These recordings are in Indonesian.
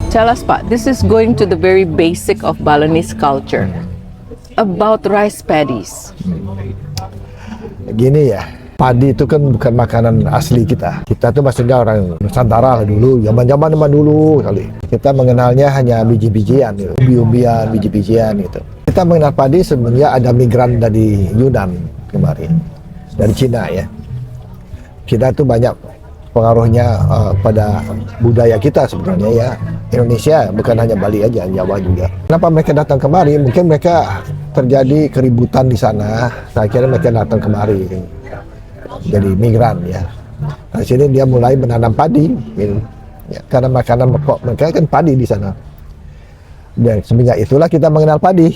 Tell us, Pak, this is going to the very basic of Balinese culture. About rice paddies. Gini ya, padi itu kan bukan makanan asli kita. Kita tuh maksudnya orang Nusantara lah dulu, zaman dulu kali. Kita mengenalnya hanya biji-bijian, gitu. Umbi-umbian, biji-bijian gitu. Kita mengenal padi sebenarnya ada migran dari Yunan kemarin, dari Cina ya. Kita tuh banyak pengaruhnya pada budaya kita sebenarnya ya. Indonesia bukan hanya Bali aja, Jawa juga. Kenapa mereka datang kemari? Mungkin mereka terjadi keributan di sana. Saya kira mereka datang kemari jadi migran ya. Di sini dia mulai menanam padi, gitu. Ya, karena makanan pokok mereka kan padi di sana. Dan semenjak itulah kita mengenal padi.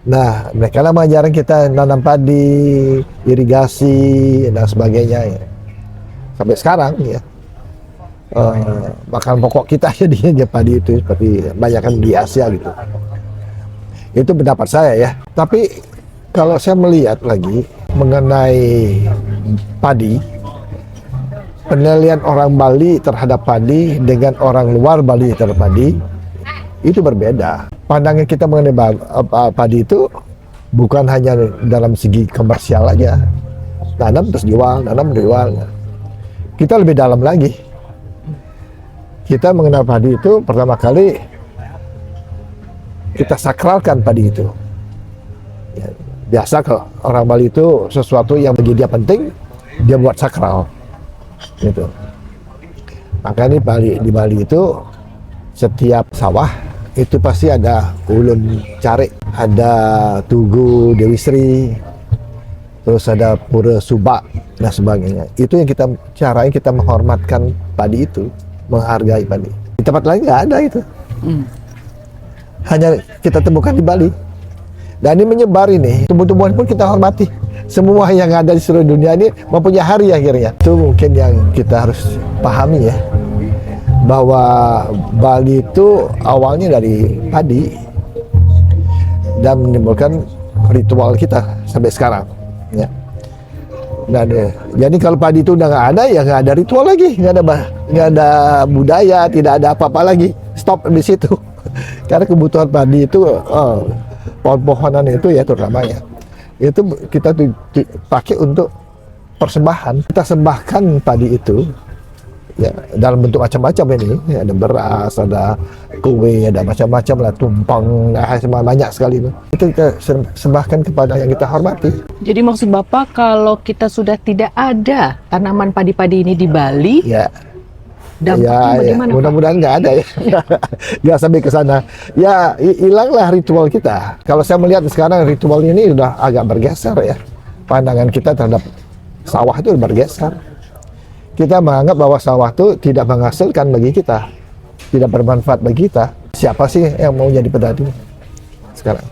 Nah, mereka lah mengajarkan kita nanam padi, irigasi dan sebagainya ya. Sampai sekarang ya. Makanan pokok kita jadinya padi itu seperti banyak di Asia gitu. Itu pendapat saya ya. Tapi kalau saya melihat lagi mengenai padi, penilaian orang Bali terhadap padi dengan orang luar Bali terhadap padi itu berbeda. Pandangan kita mengenai padi itu bukan hanya dalam segi komersial aja. Tanam terus jual, tanam jual. Kita lebih dalam lagi. Kita mengenal padi itu pertama kali kita sakralkan padi itu. Ya, biasa kalau orang Bali itu sesuatu yang bagi dia penting, dia buat sakral. Gitu. Makanya di Bali itu setiap sawah itu pasti ada ulun carik, ada tugu Dewi Sri, terus ada pura subak dan sebagainya. Itu yang caranya kita menghormatkan padi itu. Menghargai padi. Di tempat lain nggak ada itu. Hanya kita temukan di Bali. Dan ini menyebar ini. Tumbuh-tumbuhan pun kita hormati. Semua yang ada di seluruh dunia ini mempunyai hari akhirnya. Itu mungkin yang kita harus pahami ya. Bahwa Bali itu awalnya dari padi. Dan menimbulkan ritual kita sampai sekarang. Ya. Dan jadi kalau padi itu udah nggak ada, ya nggak ada ritual lagi, nggak ada budaya, tidak ada apa-apa lagi. Stop di situ. Karena kebutuhan padi itu pohon-pohonan itu ya terutamanya itu kita pakai untuk persembahan. Kita sembahkan padi itu ya dalam bentuk macam-macam ini. Ya, ada beras, ada kue, ada macam-macam lah, tumpeng, banyak sekali itu. Itu kita sembahkan kepada yang kita hormati. Jadi maksud Bapak kalau kita sudah tidak ada tanaman padi-padi ini di Bali, ya, dampaknya bagaimana? Mudah-mudahan nggak ada ya, nggak sampai ke sana. Ya, hilanglah ritual kita. Kalau saya melihat sekarang ritual ini sudah agak bergeser ya. Pandangan kita terhadap sawah itu bergeser. Kita menganggap bahwa sawah itu tidak menghasilkan bagi kita, tidak bermanfaat bagi kita. Siapa sih yang mau jadi petani sekarang?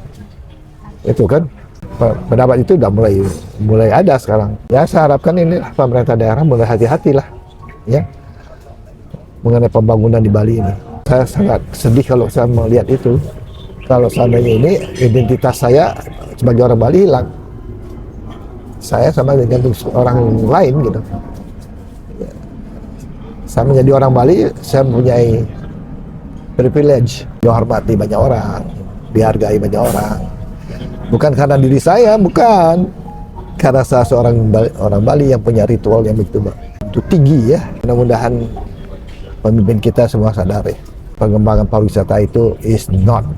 Itu kan pendapat itu udah mulai ada sekarang. Ya saya harapkan ini pemerintah daerah mulai hati-hati lah, ya mengenai pembangunan di Bali ini. Saya sangat sedih kalau saya melihat itu. Kalau seandainya ini identitas saya sebagai orang Bali hilang, saya sama dengan orang lain gitu. Saya menjadi orang Bali, saya mempunyai privilege, dihormati banyak orang, dihargai banyak orang. Bukan karena diri saya, bukan. Karena saya seorang orang Bali yang punya ritual yang begitu tinggi ya. Mudah-mudahan pemimpin kita semua sadar ya. Pengembangan pariwisata itu is not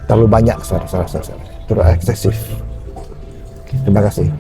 terlalu banyak, terlalu eksesif. Terima kasih.